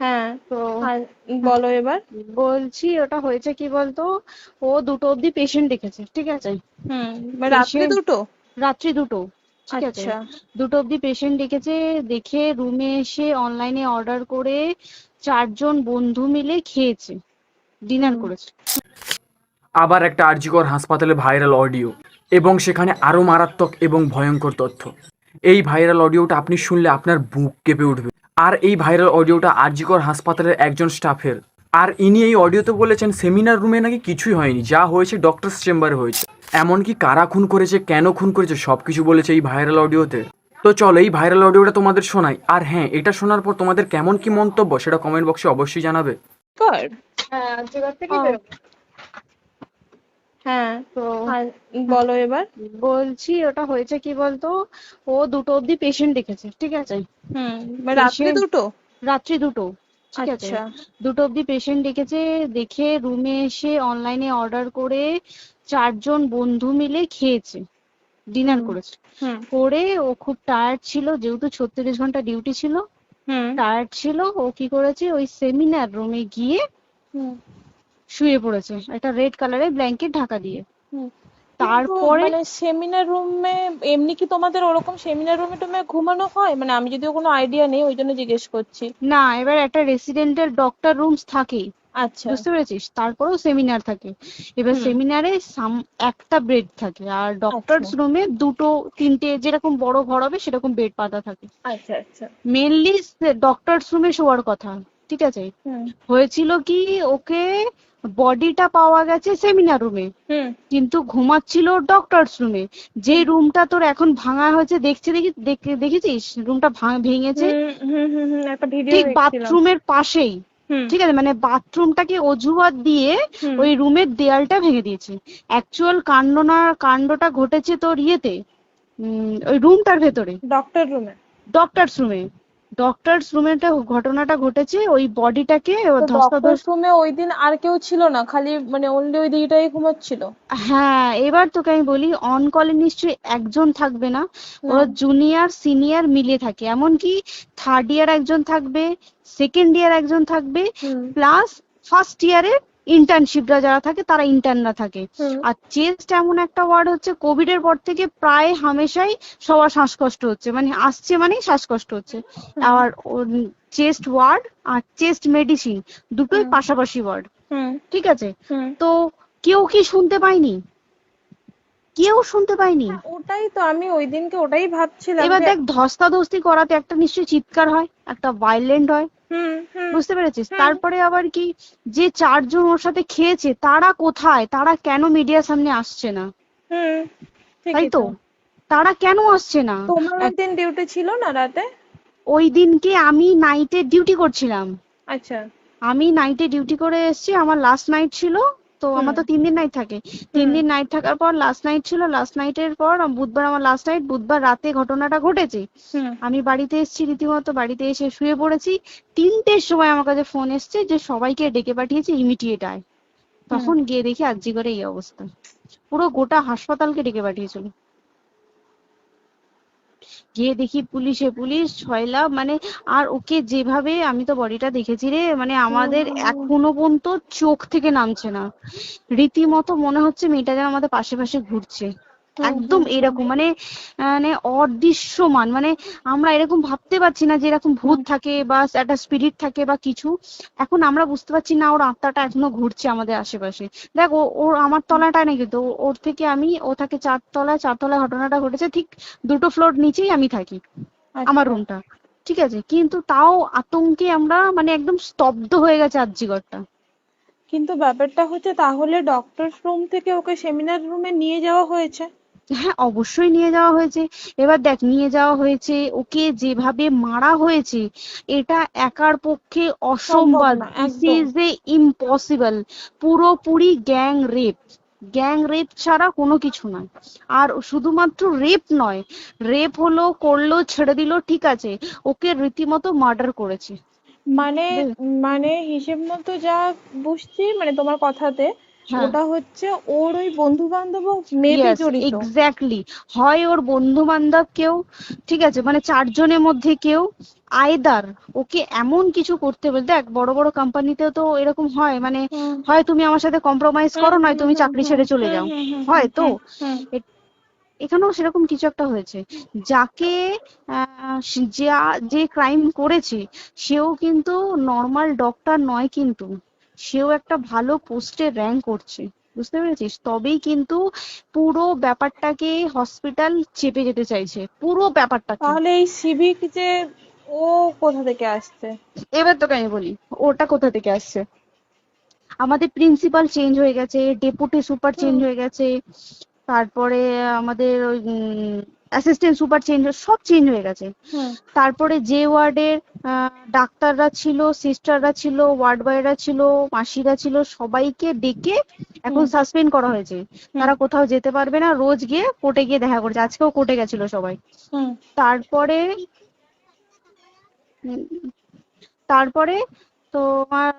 হ্যাঁ। তো আর হ্যাঁ, বলো এবার। বলছি ওটা হয়েছে কি বলতো, ও 2টো অবধি পেশেন্ট দেখেছে, ঠিক আছে। রাত্রি পেশেন্ট দুটো? রাত্রি 2টো, ঠিক আছে। আচ্ছা। 2টো অবধি পেশেন্ট ডেকেছে, দেখে রুমে এসে অনলাইনে অর্ডার করে 4জন বন্ধু মিলে খেয়েছে, ডিনার হুম। করেছে। আবার একটা আরজিকর হাসপাতালে ভাইরাল অডিও এবং সেখানে আরও মারাত্মক এবং ভয়ঙ্কর তথ্য। এই ভাইরাল অডিওটা আপনি শুনলে আপনার বুক কেঁপে উঠবে। আর এই ভাইরাল অডিওটা আরজিকর হাসপাতালের একজন স্টাফের। আর ইনি এই অডিওতে বলেছেন সেমিনার রুমে নাকি কিছুই হয়নি, যা হয়েছে ডক্টরস চেম্বারে হয়েছে। এমনকি কারা খুন করেছে, কেন খুন করেছে, সব কিছু বলেছে এই ভাইরাল অডিওতে। তো চলো এই ভাইরাল অডিওটা তোমাদের শোনাই। আর হ্যাঁ, এটা শোনার পর তোমাদের কেমন কি মন্তব্য সেটা কমেন্ট বক্সে অবশ্যই জানাবে। কর। হ্যাঁ, জোগাড় থেকে ও। বেরোবো। হ্যাঁ। তো আর হ্যাঁ, বলো এবার। বলছি ওটা হয়েছে কি বলতো, ও 2টো অবধি পেশেন্ট দেখেছে, ঠিক আছে। রাত্রি পেশেন্ট দুটো? রাত্রি 2টো, ঠিক আছে। আচ্ছা। 2টো অবধি পেশেন্ট ডেকেছে, দেখে রুমে এসে অনলাইনে অর্ডার করে 4জন বন্ধু মিলে খেয়েছে, ডিনার হুম। করেছে। হুম। করে ও খুব টায়ার্ড ছিল, যেহেতু 36 ঘন্টা ডিউটি ছিল, হুম। টায়ার্ড ছিল। ও কি করেছে, ওই সেমিনার রুমে গিয়ে হুম। শুয়ে পড়েছে একটা রেড কালারের ব্ল্যাঙ্কেট ঢাকা দিয়ে। হুম। কিন্তু তারপরে মানে সেমিনার রুমে এমনি কি তোমাদের ওরকম সেমিনার রুমে টুমে ঘুমানো হয়? মানে আমি যদিও কোনো আইডিয়া নেই, ওই জন্য জিজ্ঞেস করছি। না, এবার একটা রেসিডেন্টের ডক্টর রুমস থাকেই, আচ্ছা। বুঝতে পেরেছিস, তারপরেও সেমিনার থাকে। এবার হুম। সেমিনারে একটা বেড থাকে, আর আচ্ছা। ডক্টরস রুমে 2টো 3টে যেরকম বড় ঘর হবে সেরকম বেড পাতা থাকে। আচ্ছা। আচ্ছা। মেনলি ডক্টরস রুমে শোয়ার কথা, ঠিক আছে। হুম। হয়েছিল কি, ওকে বডিটা পাওয়া গেছে সেমিনার রুমে, হুম। কিন্তু ঘুমাচ্ছিল ডক্টরস রুমে। যে হুম। রুমটা তোর এখন ভাঙা হয়েছে, দেখেছিস রুমটা ভেঙেছে, হুম। হুম। হুম। হুম, একটা ভিডিও ঠিক দেখছিলাম। বাথরুমের পাশেই, হুম। ঠিক আছে, মানে বাথরুমটাকে অজুহাত দিয়ে হুম। ওই রুমের দেয়ালটা ভেঙে দিয়েছে। অ্যাকচুয়াল কাণ্ডটা ঘটেছে তোর ইয়েতে, ওই রুমটার ভেতরে, ডক্টর রুমে? ডক্টরস রুমে। ডক্টরস রুমেটা ঘটনাটা ঘটেছে, ওই বডিটাকে তো ডক্টর ধস্তাধস্তি। রুমে ওই দিন আর কেউ ছিল না, খালি মানে অনলি ওই দিদিটাই ঘুমোচ্ছিল? হ্যাঁ, এবার তোকে আমি বলি, অন কলে নিশ্চয়ই একজন থাকবে না, ওরা হুম। জুনিয়র সিনিয়র মিলিয়ে থাকে। এমনকি থার্ড ইয়ার একজন থাকবে, সেকেন্ড ইয়ার একজন থাকবে, হুম। প্লাস ফার্স্ট ইয়ারের ইন্টার্নশিপরা যারা থাকে তারা ইন্টার্নরা থাকে। হুম। আর চেস্ট এমন একটা ওয়ার্ড হচ্ছে, কোভিড এর পর থেকে প্রায় হামেশাই সবার শ্বাসকষ্ট হচ্ছে, মানে আসছে মানেই শ্বাসকষ্ট হচ্ছে। হুম। আর চেস্ট ওয়ার্ড আর চেস্ট মেডিসিন দুটোই হুম। পাশাপাশি ওয়ার্ড, হুম। ঠিক আছে। হুম। তো কেউ কি শুনতে পায়নি? কেউ শুনতে পায়নি। হ্যাঁ, ওটাই তো আমি ওই দিনকে ওটাই ভাবছিলাম এবার যে। দেখ, ধস্তাধস্তি করাতে একটা নিশ্চয়ই চিৎকার হয়, একটা ভাইলেন্ট হয়, হুম। হুম। বুঝতে পেরেছিস। হুম। তারপরে আবার কি, যে 4জন ওর সাথে খেয়েছে তারা কোথায়, তারা কেন মিডিয়ার সামনে আসছে না? হুম। তাই ঠিকই তো, তো। তারা কেন আসছে না? তোমার ওই এক- দিন ডিউটি ছিল না রাতে? ওই দিনকে আমি নাইটে ডিউটি করছিলাম। আচ্ছা। আমি নাইটে ডিউটি করে এসেছি, আমার লাস্ট নাইট ছিল। তো হুম। আমার তো 3 দিন নাইট থাকে। তিন হুম। দিন নাইট থাকার পর লাস্ট নাইট ছিল, লাস্ট নাইটের পর বুধবার আমার লাস্ট নাইট, বুধবার রাতে ঘটনাটা ঘটেছে। হুম। আমি বাড়িতে এসেছি, রীতিমতো বাড়িতে এসে শুয়ে পড়েছি। 3টের সময় আমার কাছে ফোন এসছে যে সবাইকে ডেকে পাঠিয়েছে, ইমিডিয়েট আয়। হুম। তখন গিয়ে দেখি আরজি করে এই অবস্থা, পুরো গোটা হাসপাতালকে ডেকে পাঠিয়েছিল। গিয়ে দেখি পুলিশ ছয়লা, মানে। আর ওকে যেভাবে, আমি তো বডিটা দেখেছি রে, মানে আমাদের হুম। এখনো পর্যন্ত চোখ থেকে নামছে না। রীতিমতো মনে হচ্ছে মেয়েটা যেন আমাদের পাশে পাশে ঘুরছে, হুম। একদম হুম। হুম। এরকম, মানে মানে অদৃশ্যমান, মানে আমরা এরকম ভাবতে পারছি না যে এরকম ভূত হুম। থাকে বা একটা স্পিরিট থাকে বা কিছু। এখন আমরা বুঝতে পারছি না ওর আত্মাটা এখনো ঘুরছে আমাদের আশেপাশে। দেখ, ওর আমার তলাটায় নাকি, তো ওর থেকে ও থাকে 4 তলায়, 4 তলায় ঘটনাটা ঘটেছে, ঠিক 2টো ফ্লোর নিচেই আমি থাকি, আমার আচ্ছা। রুমটা, ঠিক আছে। কিন্তু তাও আতঙ্কে আমরা মানে একদম স্তব্ধ হয়ে গেছে আরজিকরটা। কিন্তু ব্যাপারটা হচ্ছে, তাহলে ডক্টর রুম থেকে ওকে সেমিনার রুমে নিয়ে যাওয়া হয়েছে? হ্যাঁ, অবশ্যই নিয়ে যাওয়া হয়েছে। এবার দেখ, নিয়ে যাওয়া হয়েছে, ওকে যেভাবে মারা হয়েছে, এটা একার পক্ষে সম্ভব অসম্ভব, না দিস একদম। Is a impossible. পুরোপুরি গ্যাং রেপ, গ্যাং রেপ ছাড়া কোনো কিছু নয়। আর শুধুমাত্র রেপ নয়, রেপ হলো, করলো, ছেড়ে দিল, ঠিক আছে, ওকে রীতিমতো মার্ডার করেছে। মানে, মানে হিসেব মতো যা বুঝছি মানে তোমার কথাতে, হ্যাঁ ওটা হচ্ছে ওর ওই বন্ধু বান্ধব মেবি ইয়েস জড়িত। এক্স্যাক্টলি, হয় ওর বন্ধু বান্ধব কেউ, ঠিক আছে, মানে 4 জনের মধ্যে কেউ, আইদার ওকে এমন কিছু করতে বলে। দেখ বড় বড় কোম্পানিতেও তো এরকম হয়, মানে হুম হয় তুমি আমার সাথে কম্প্রোমাইজ হুম করো, নয় হুম তুমি হুম চাকরি হুম ছেড়ে চলে হুম যাও, হুম হুম হুম হয় তো। হুম হুম এখানেও সেরকম কিছু একটা হয়েছে। যাকে যে ক্রাইম করেছে সেও কিন্তু নর্মাল ডক্টর নয়, কিন্তু সেও একটা ভালো পোস্টে র্যাঙ্ক করছে, বুঝতে পেরেছিস? তবেই কিন্তু পুরো ব্যাপারটাকে হসপিটাল চেপে যেতে চাইছে, পুরো ব্যাপারটাকে। তাহলে এই সিভিক যে ও কোথা থেকে আসছে? এবার তোকে আমি বলি ওটা কোথা থেকে আসছে। আমাদের প্রিন্সিপাল চেঞ্জ হয়ে গেছে, ডেপুটি সুপার চেঞ্জ হুম হয়ে গেছে, তারপরে আমাদের ওই অ্যাসিস্ট্যান্ট সুপার চেঞ্জ, সব চেঞ্জ হয়ে গেছে। হুম তারপরে যে ওয়ার্ডের ডাক্তাররা ছিল, সিস্টাররা ছিল, ওয়ার্ড বয়রা ছিল, মাসিরা ছিল, সবাইকে ডেকে এখন হুম সাসপেন্ড করা হয়েছে। হুম তারা কোথাও যেতে পারবে না, রোজ গিয়ে কোর্টে গিয়ে দেখা করছে, আজকেও কোর্টে গেছিল সবাই। হুম তারপরে উম, তারপরে তোমার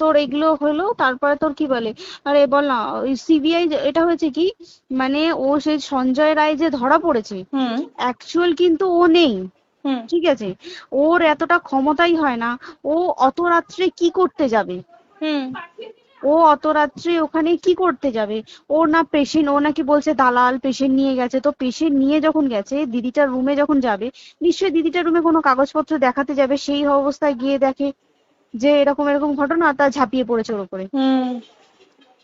তোর এগুলো হলো, তারপরে তোর কি বলে, আরে বল না, ওই সিবিআই এটা হয়েছে কি, মানে ও সেই সঞ্জয় রায় যে ধরা পড়েছে, হুম অ্যাকচুয়াল কিন্তু ও নেই, হুম ঠিক আছে, ওর এতটা ক্ষমতাই হয় না। ও অত রাত্রে কি করতে যাবে, হুম ও অত রাত্রে ওখানে কি করতে যাবে? ও না পেশেন্ট, ও নাকি বলছে দালাল পেশেন্ট নিয়ে গেছে, তো পেশেন্ট নিয়ে যখন গেছে দিদিটার রুমে যখন যাবে, নিশ্চয়ই দিদিটার রুমে কোনো কাগজপত্র দেখাতে যাবে, সেই অবস্থায় গিয়ে দেখে যে এরকম এরকম ঘটনা, তা ঝাঁপিয়ে পড়েছে ওর উপরে। হুম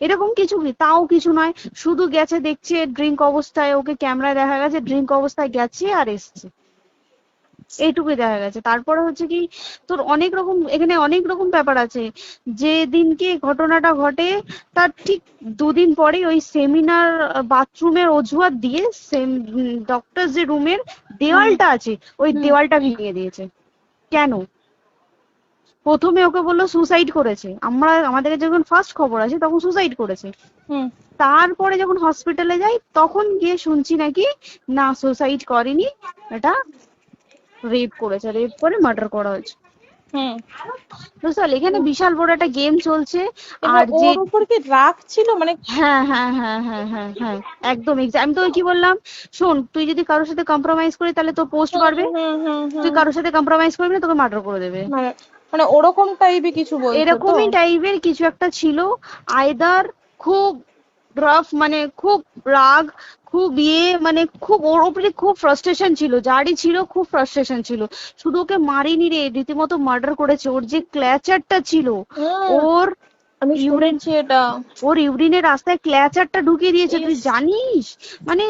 এরকম কিছু কি, তাও কিছু নয়, শুধু গেছে দেখছে ড্রিঙ্ক অবস্থায়, ওকে ক্যামেরায় দেখা গেছে ড্রিঙ্ক অবস্থায় গেছে আর এসছে, এইটুকুই দেখা গেছে। তারপরে হচ্ছে কি, তোর অনেক রকম এখানে অনেক রকম ব্যাপার আছে। যে দিনকে ঘটনাটা ঘটে তার ঠিক 2 দিন পরে ওই সেমিনার বাথরুমের অজুহাত দিয়ে সেম ডক্টর যে রুমের হুম দেওয়ালটা আছে ওই হুম দেওয়ালটা ভেঙে দিয়েছে। কেন? প্রথমে ওকে বললো সুসাইড করেছে, আমাদের যখন ফার্স্ট খবর আছে তখন সুসাইড করেছে। হুম তারপরে যখন হসপিটালে যাই তখন গিয়ে শুনছি নাকি না সুসাইড করেনি, এটা রেপ করেছে, রেপ করে মার্ডার করা হয়েছে। হুম বুঝতে পারলি, এখানে বিশাল বড় একটা গেম চলছে। এবার আর যে ওর উপর কি রাগ ছিল মানে? হ্যাঁ হ্যাঁ হ্যাঁ হ্যাঁ হ্যাঁ হ্যাঁ একদম আমি তো কি বললাম, শোন তুই যদি কারোর সাথে কম্প্রোমাইজ করি তাহলে তোর পোস্ট হুম বাড়বে, হুম হুম তুই হুম কারোর সাথে কম্প্রোমাইজ করবি না তোকে মার্ডার করে দেবে। মানে মানে ওরকম টাইপই কিছু বলছো তো? এরকমই টাইপের কিছু একটা ছিল। আইদার খুব রাফ, মানে খুব রাগ, খুব মানে খুব ওর উপরে খুব ফ্রাস্ট্রেশন ছিল, যারই ছিল খুব ফ্রাস্ট্রেশন ছিল। শুধু ওকে মারিনি রে, রীতিমতো মার্ডার করেছে। ওর যে ক্ল্যাচারটা ছিল, হুম ওর আমি ইউরিন, শুনেছি এটা। ওর ইউরিনের রাস্তায় ক্ল্যাচারটা ঢুকিয়ে দিয়েছে, তুই ইস, জানিস? মানে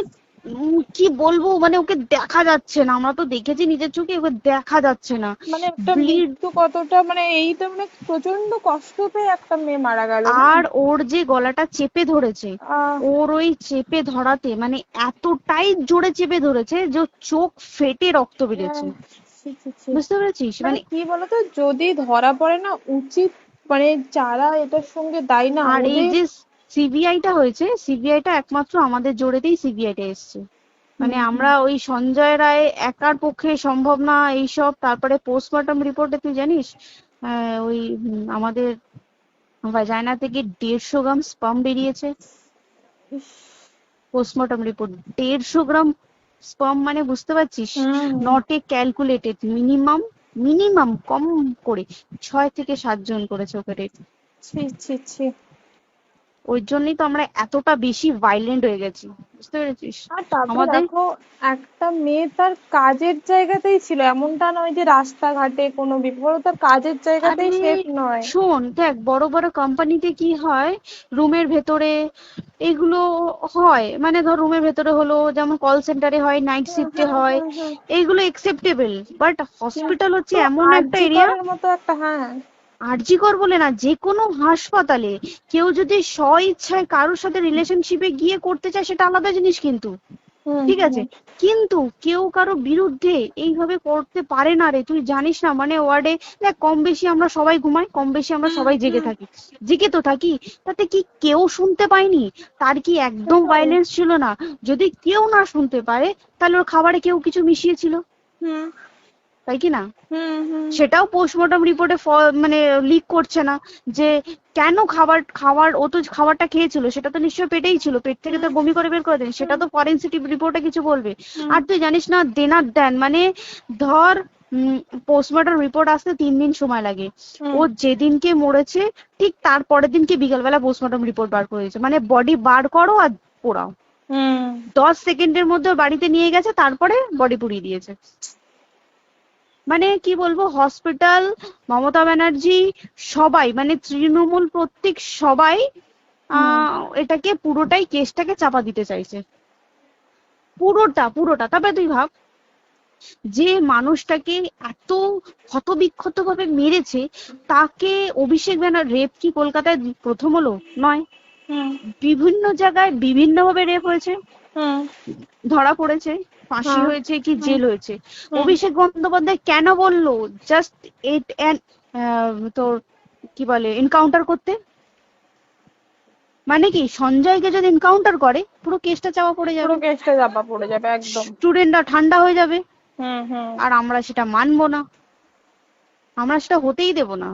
কি বলবো, মানে ওকে দেখা যাচ্ছে না, আমরা তো দেখেছি নিজের চোখে, ওকে দেখা যাচ্ছে না, মানে একটা ব্লিড। মৃত্যু কতটা, মানে এই তো মানে প্রচন্ড কষ্ট পেয়ে একটা মেয়ে মারা গেল না? আর ওর যে গলাটা চেপে ধরেছে, আহ ওর ওই চেপে ধরাতে মানে এতটাই জোরে চেপে ধরেছে যে ওর চোখ ফেটে রক্ত বেরিয়েছে, আহ, ছি, ছি, ছি। বুঝতে পেরেছিস? মানে মানে কি বলতো, যদি ধরা পড়ে না উচিত, মানে যারা এটার সঙ্গে দায়ী না আর এই ওদের। যে সিবিআইটা হয়েছে, সিবিআইটা একমাত্র আমাদের জোরেতেই সিবিআইটা এসছে, মানে হুম হুম আমরা ওই সঞ্জয় রায় একার পক্ষে সম্ভব না এইসব। তারপরে পোস্টমর্টম রিপোর্টে তুই জানিস ওই আমাদের ভাজাইনা থেকে 150 গ্রাম স্পাম বেরিয়েছে। ইস, পোস্টমর্টম রিপোর্ট 150 গ্রাম স্পাম, মানে বুঝতে পারছিস? Hmm not a calculated, minimum minimum কম করে 6 থেকে 7 জন করেছে ওকে rape। ছি ছি ছি। ওই জন্যই তো আমরা এতটা বেশি ভাইলেন্ট হয়ে গেছি, বুঝতে পেরেছিস? আর তারপরে আমাদের দেখো, একটা মেয়ে তার কাজের জায়গাতেই ছিল, এমনটা নয় যে রাস্তাঘাটে কোনো বিপদ, ও তার কাজের আরে জায়গাতেই সেফ নয়। শোন, দেখ বড় বড় কোম্পানিতে কি হয়, রুমের ভেতরে এগুলো হয়, মানে ধর রুমের ভেতরে হলো, যেমন কল সেন্টারে হয়, নাইট হুম শিফটে হুম হয়, হুম হুম এইগুলো একসেপ্টেবল। বাট হসপিটাল হচ্ছে কিন্তু এমন একটা আরজি এরিয়া, করের মতো একটা, হ্যাঁ। আরজি কর বলে না, যে কোনো হাসপাতালে কেউ যদি স্ব ইচ্ছায় কারোর সাথে রিলেশনশিপে গিয়ে করতে চায় সেটা আলাদা জিনিস কিন্তু, হুম ঠিক আছে, হুম কিন্তু কেউ কারো বিরুদ্ধে এইভাবে করতে পারে না রে, তুই জানিস না, মানে ওয়ার্ডে দেখ কম বেশি আমরা সবাই ঘুমাই, কম বেশি আমরা হুম সবাই জেগে হুম থাকি, জেগে তো থাকি, তাতে কি কেউ শুনতে পায়নি? তার কি একদম সেটাই। ভাইলেন্স ছিল না? যদি কেউ না শুনতে পারে তাহলে ওর খাবারে কেউ কিছু মিশিয়েছিল, হুম তাই কি না? হুম হুম সেটাও পোস্টমর্টম রিপোর্টে মানে লিক করছে না যে কেন খাবার ও তো খাবারটা খেয়েছিল, সেটা তো নিশ্চয়ই পেটেই ছিল, পেট থেকে তো হুম বমি করে বের করে দেন, সেটা হুম তো ফরেনসিক রিপোর্টে কিছু বলবে। হুম আর তুই জানিস না দেনার দেন মানে ধর পোস্টমর্টম রিপোর্ট আসতে 3 দিন সময় লাগে, হুম ও যেদিনকে মরেছে ঠিক তার পরের দিনকে বিকালবেলা পোস্টমর্টম রিপোর্ট বার করেছে, মানে বডি বার করো আর পোড়াও, হুম 10 সেকেন্ডের মধ্যে ওর বাড়িতে নিয়ে গেছে, তারপরে বডি পুড়িয়ে দিয়েছে। মানে কি বলবো, হসপিটাল, মমতা ব্যানার্জি, সবাই মানে তৃণমূল প্রত্যেক সবাই হুম এটাকে পুরোটাই কেসটাকে চাপা দিতে চাইছে, পুরোটা পুরোটা। তবে তুই ভাব যে মানুষটাকে এত ক্ষতবিক্ষত ভাবে মেরেছে, তাকে অভিষেক ব্যানার রেপ কি কলকাতায় প্রথম হলো? নয়, হুম বিভিন্ন জায়গায় বিভিন্ন ভাবে রেপ হয়েছে, হুম ধরা পড়েছে, ফাঁসি হ্যাঁ হয়েছে কি হুম জেল হয়েছে। হুম অভিষেক বন্দ্যোপাধ্যায় কেন বললো জাস্ট এট তোর কি বলে এনকাউন্টার করতে? মানে কি সঞ্জয়কে যদি এনকাউন্টার করে পুরো কেসটা চাপা পড়ে পুরো যাবে, কেসটা চাপা পড়ে যাবে একদম। স্টুডেন্টরা ঠান্ডা হয়ে যাবে, হুম হুম আর আমরা সেটা মানবো না, আমরা সেটা হতেই দেব না।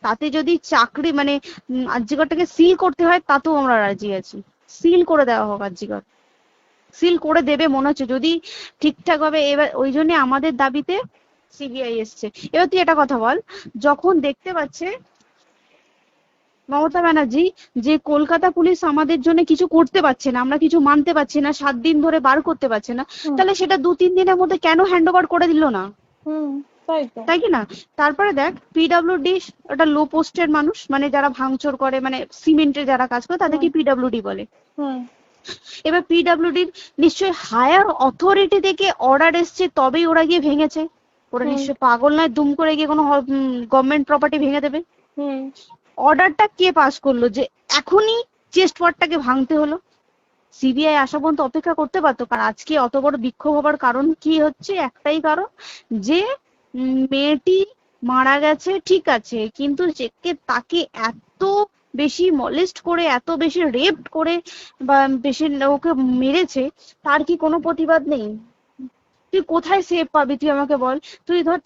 তাতে যদি চাকরি মানে আরজিকরটাকে সিল করতে হয় তাতেও আমরা রাজি আছি, সিল করে দেওয়া হোক আরজিকর, সিল করে দেবে মনে হচ্ছে যদি ঠিকঠাক ভাবে। এবার ওই জন্য আমাদের দাবিতে সিবিআই এসছে। এবার তুই একটা কথা বল, যখন দেখতে পাচ্ছে মমতা ব্যানার্জি যে কলকাতা পুলিশ আমাদের জন্য কিছু করতে পারছে না, আমরা কিছু মানতে পারছি না, 7 দিন ধরে বার করতে পারছে না, হুম তাহলে সেটা 2-3 দিনের মধ্যে কেন হ্যান্ড ওভার করে দিল না? হুম তাই তো। তাই কি না? তারপরে দেখ পিডব্লিউডি, ওটা লো পোস্টের মানুষ, মানে যারা ভাঙচুর করে, মানে সিমেন্টের যারা কাজ করে হুম তাদেরকে পিডব্লিউডি বলে। হুম এবার পিডব্লিউডির নিশ্চয়ই হায়ার অথরিটি থেকে অর্ডার এসছে তবেই ওরা গিয়ে ভেঙেছে, ওরা হুম নিশ্চয়ই পাগল নয় দুম করে গিয়ে কোনো গভর্নমেন্ট প্রপার্টি ভেঙে দেবে। হুম অর্ডারটা কে পাস করলো যে এখনই চেস্ট ওয়ার্ডটাকে ভাঙতে হলো? সিবিআই আসা পর্যন্ত অপেক্ষা করতে পারতো। কারণ আজকে অত বড় বিক্ষোভ হবার কারণ কি হচ্ছে, একটাই কারণ যে মেয়েটি মারা গেছে ঠিক আছে, কিন্তু তাকে এত বেশি মলেস্ট করে, এত বেশি রেপ করে বা বেশি ওকে মেরেছে, তার কি কোনো প্রতিবাদ নেই? তুই কোথায় সেভ পাবি তুই আমাকে বল? তুই ধর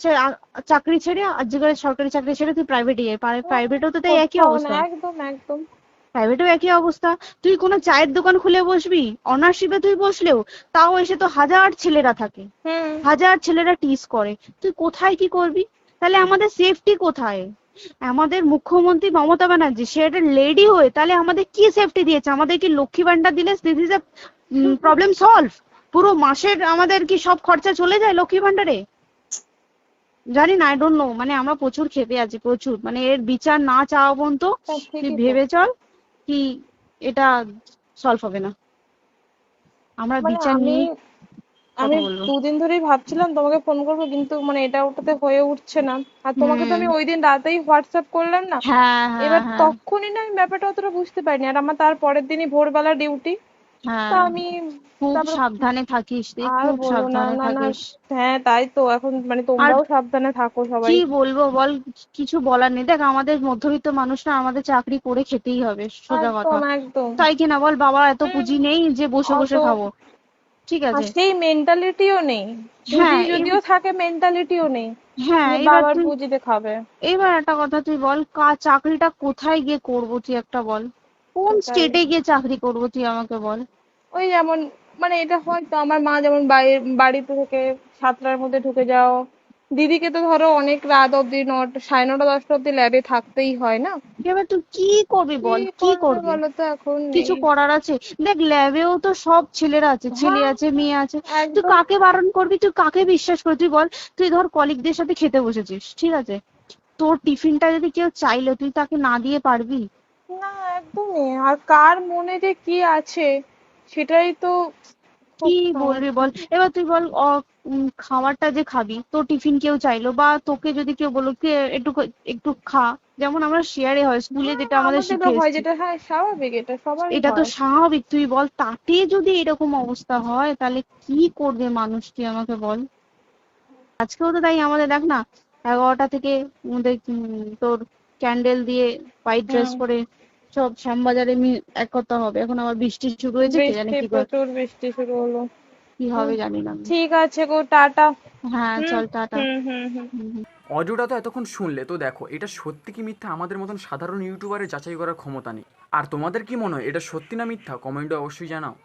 চাকরি ছেড়ে আজকের সরকারি চাকরি ছেড়ে তুই প্রাইভেটে যাই, প্রাইভেটেও তো তাই একই কোথাও না, অবস্থা, একদম একদম। প্রাইভেটেও একই অবস্থা। তুই কোনো চায়ের দোকান খুলে বসবি, অনার্সশিপে তুই বসলেও তাও এসে তো হাজার ছেলেরা থাকে, হুম হাজার ছেলেরা টিস করে, তুই কোথায় কি করবি? তাহলে আমাদের সেফটি কোথায়? আমাদের মুখ্যমন্ত্রী মমতা ব্যানার্জি সে একটা লেডি হয়ে তাহলে আমাদের কি সেফটি দিয়েছে? আমাদের কি লক্ষ্মী ভান্ডার দিলে this is a problem solve? পুরো মাসের আমাদের কি সব খরচা চলে যায় লক্ষ্মী ভান্ডারে? জানি না, আই ডোন্ট নো, মানে আমরা প্রচুর ক্ষেপে আছি, প্রচুর, মানে এর বিচার না চাওয়া পর্যন্ত তা তুই ঠিকই তো। ভেবে চল কি এটা সলভ হবে না। আমরা মানে বিচার আমি নিয়ে আমি কথা বলবো। 2 দিন ধরেই ভাবছিলাম তোমাকে ফোন করবো, কিন্তু মানে এটা ওটাতে হয়ে উঠছে না। আর তোমাকে তো হুম। আমি ওই দিন রাতেই হোয়াটসঅ্যাপ করলাম না। হ্যাঁ হ্যাঁ এবার হ্যাঁ তখনই না আমি ব্যাপারটা অতটা বুঝতে পারিনি, আর আমার তার পরের দিনই ভোরবেলা ডিউটি। তা হ্যাঁ, আমি খুব তারপরে সাবধানে থাকিস তুই, আর খুব বলো না, সাবধানে না না। থাকিস। হ্যাঁ তাই তো, এখন মানে আর তোমরাও সাবধানে থাকো সবাই। কি বলবো বল, কিছু বলার নেই। দেখ আমাদের মধ্যবিত্ত মানুষরা, আমাদের চাকরি করে খেতেই হবে, সোজা কথা। একদম একদম। তাই কিনা বল, বাবা এত হুম, পুঁজি নেই যে বসে অত বসে খাবো, ঠিক আর আছে? সেই মেন্টালিটিও নেই। পুঁজি হ্যাঁ যদিও থাকে, মেন্টালিটিও নেই হ্যাঁ যে এবার বাবার তুই, পুঁজিতে খাবে। এবার একটা কথা তুই বল, চাকরিটা কোথায় গিয়ে করবো তুই একটা বল, কোন সেটাই। স্টেটে গিয়ে চাকরি করবো তুই আমাকে বল? ওই যেমন মানে এটা হয়তো আমার মা যেমন বাড়িতে থেকে 7টার মধ্যে ঢুকে যাও, দিদিকে তো ধরো অনেক রাত অব্দি 9টা, 9:30, 10টা অব্দি ল্যাবে থাকতেই হয় না। এবার তুই কি করবি কি বল, কি করবে করবি? বলো তো, এখন কিছু নেই। করার আছে? দেখ ল্যাবেও তো সব ছেলেরা আছে, ছেলে হ্যাঁ আছে মেয়ে আছে, তুই একদম। কাকে বারণ করবি, তুই কাকে বিশ্বাস করবি তুই বল? তুই ধর কলিগদের সাথে খেতে বসেছিস, ঠিক আছে, তোর টিফিনটা যদি কেউ চাইলো তুই তাকে না দিয়ে পারবি? না একদমই, আর কার মনে যে কি আছে সেটাই তো খুব কি বলবি সমস্যা। বল? এবার তুই বল খাবারটা যে খাবি, তোর টিফিন কেউ চাইলো বা তোকে যদি কেউ বললো কে একটু একটু খা, যেমন আমরা শেয়ারে হয় স্কুলে হ্যাঁ যেটা আমাদের শিখে আমাদেরও হয়, এসেছি, যেটা হ্যাঁ স্বাভাবিক, এটা সবারই এটা তো হয়। স্বাভাবিক। তুই বল তাতে যদি এরকম অবস্থা হয় তাহলে কি করবে মানুষ, তুই আমাকে বল? আজকেও তো তাই আমাদের দেখ না, 11টা থেকে আমাদের তোর ক্যান্ডেল দিয়ে হোয়াইট ড্রেস হুম। পরে সব শ্যামবাজারে একতা হবে, এখন আবার বৃষ্টি শুরু হয়েছে, কে জানে বৃষ্টি, কি করে। প্রচুর বৃষ্টি শুরু হলো। কি হবে জানি না আমি। ঠিক আছে গো, টাটা। হ্যাঁ হুম চল টাটা। হুম হুম হুম। হুম, হুম। অডিওটা তো এতক্ষণ শুনলে, তো দেখো এটা সত্যি কি মিথ্যা আমাদের মতন সাধারণ ইউটিউবারের যাচাই করার ক্ষমতা নেই। আর তোমাদের কি মনে হয় এটা সত্যি না মিথ্যা, কমেন্টে অবশ্যই জানাও।